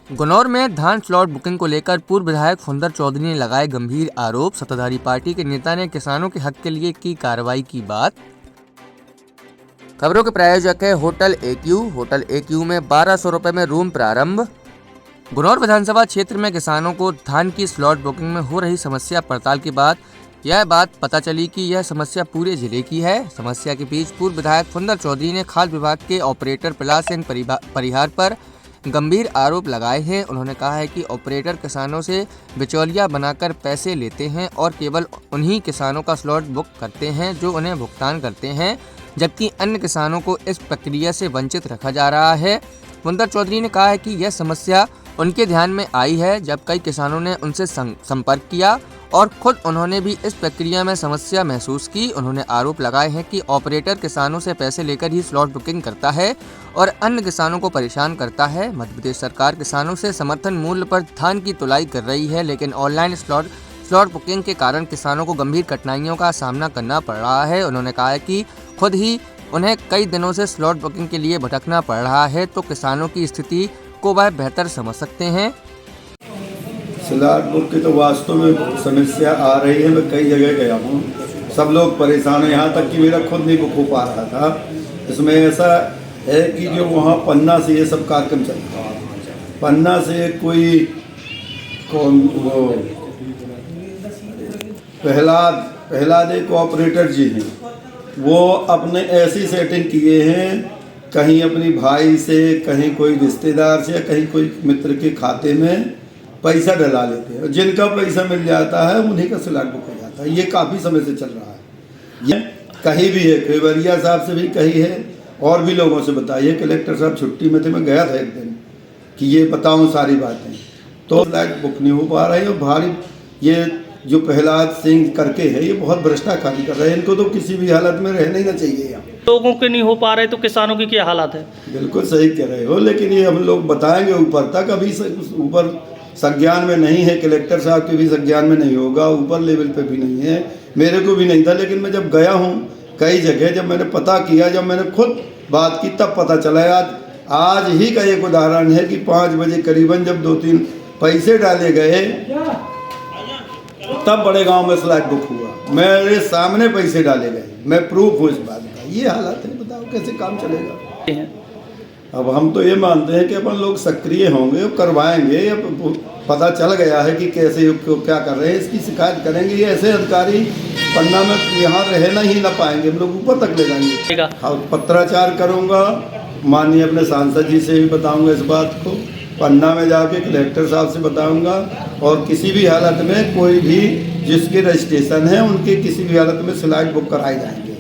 गुनौर में धान slot booking को लेकर पूर्व विधायक फुंदर चौधरी ने लगाए गंभीर आरोप। सत्ताधारी पार्टी के नेता ने किसानों के हक के लिए की कार्रवाई की बात। खबरों के प्रायोजक है होटल एक्यू। होटल एक्यू में 1200 रुपए में रूम प्रारंभ। गुनौर विधानसभा क्षेत्र में किसानों को धान की स्लॉट बुकिंग में हो रही समस्या पड़ताल के बाद यह बात पता चली कि यह समस्या पूरे जिले की है। समस्या के बीच पूर्व विधायक फुंदर चौधरी ने खाद्य विभाग के ऑपरेटर प्रहलाद सिंह परिहार पर गंभीर आरोप लगाए हैं। उन्होंने कहा है कि ऑपरेटर किसानों से बिचौलिया बनाकर पैसे लेते हैं और केवल उन्हीं किसानों का स्लॉट बुक करते हैं जो उन्हें भुगतान करते हैं, जबकि अन्य किसानों को इस प्रक्रिया से वंचित रखा जा रहा है। फुंदर चौधरी ने कहा है कि यह समस्या उनके ध्यान में आई है जब कई किसानों ने उनसे संपर्क किया और खुद उन्होंने भी इस प्रक्रिया में समस्या महसूस की। उन्होंने आरोप लगाए हैं कि ऑपरेटर किसानों से पैसे लेकर ही स्लॉट बुकिंग करता है और अन्य किसानों को परेशान करता है। मध्य प्रदेश सरकार किसानों से समर्थन मूल्य पर धान की तुलाई कर रही है, लेकिन ऑनलाइन स्लॉट बुकिंग के कारण किसानों को गंभीर कठिनाइयों का सामना करना पड़ रहा है। उन्होंने कहा है कि खुद ही उन्हें कई दिनों से स्लॉट बुकिंग के लिए भटकना पड़ रहा है, तो किसानों की स्थिति को वह बेहतर समझ सकते हैं। स्लॉट बुक की तो वास्तव में समस्या आ रही है। मैं कई जगह गया हूँ, सब लोग परेशान हैं, यहाँ तक कि मेरा खुद नहीं बुक हो पा रहा था। इसमें ऐसा है कि जो वहाँ पन्ना से ये सब कार्यक्रम चलता है, पन्ना से कोई कौन वो प्रहलाद एक ऑपरेटर जी हैं, वो अपने ऐसी सेटिंग किए हैं, कहीं अपनी भाई से, कहीं कोई रिश्तेदार से, कहीं कोई मित्र के खाते में पैसा डला लेते हैं। जिनका पैसा मिल जाता है उन्हीं का स्लॉट बुक हो जाता है। ये काफ़ी समय से चल रहा है। ये कहीं भी है, खेवरिया साहब से भी कही है और भी लोगों से बताइए। कलेक्टर साहब छुट्टी में थे, मैं गया था एक दिन कि ये बताऊं सारी बातें, तो स्लॉट बुक नहीं हो पा रही। और भारी ये जो प्रहलाद सिंह करके है, ये बहुत भ्रष्टाचारी कर रहे हैं। इनको तो किसी भी हालत में रहना ही ना चाहिए। यहाँ लोगों के नहीं हो पा रहे तो किसानों की क्या हालत है? बिल्कुल सही कह रहे हो, लेकिन ये हम लोग बताएंगे ऊपर तक। अभी ऊपर संज्ञान में नहीं है, कलेक्टर साहब के भी संज्ञान में नहीं होगा, ऊपर लेवल पे भी नहीं है, मेरे को भी नहीं था। लेकिन मैं जब गया हूँ कई जगह, जब मैंने पता किया, जब मैंने खुद बात की, तब पता चला। आज ही का एक उदाहरण है कि 5 बजे करीबन जब 2-3 पैसे डाले गए, तब बड़े गांव में स्लॉट बुक हुआ। मेरे सामने पैसे डाले गए, मैं प्रूफ हूँ इस बात का। ये हालत है, बताओ कैसे काम चलेगा। अब हम तो ये मानते हैं कि अपन लोग सक्रिय होंगे, करवाएंगे। अब पता चल गया है कि कैसे क्या कर रहे हैं, इसकी शिकायत करेंगे। ये ऐसे अधिकारी पन्ना में यहाँ रहना ही ना पाएंगे, हम लोग ऊपर तक ले जाएंगे। अब पत्राचार करूँगा, माननीय अपने सांसद जी से भी बताऊँगा इस बात को, पन्ना में जाके कलेक्टर साहब से बताऊँगा, और किसी भी हालत में कोई भी जिसके रजिस्ट्रेशन है उनके किसी भी हालत में स्लॉट बुक कराए जाएंगे।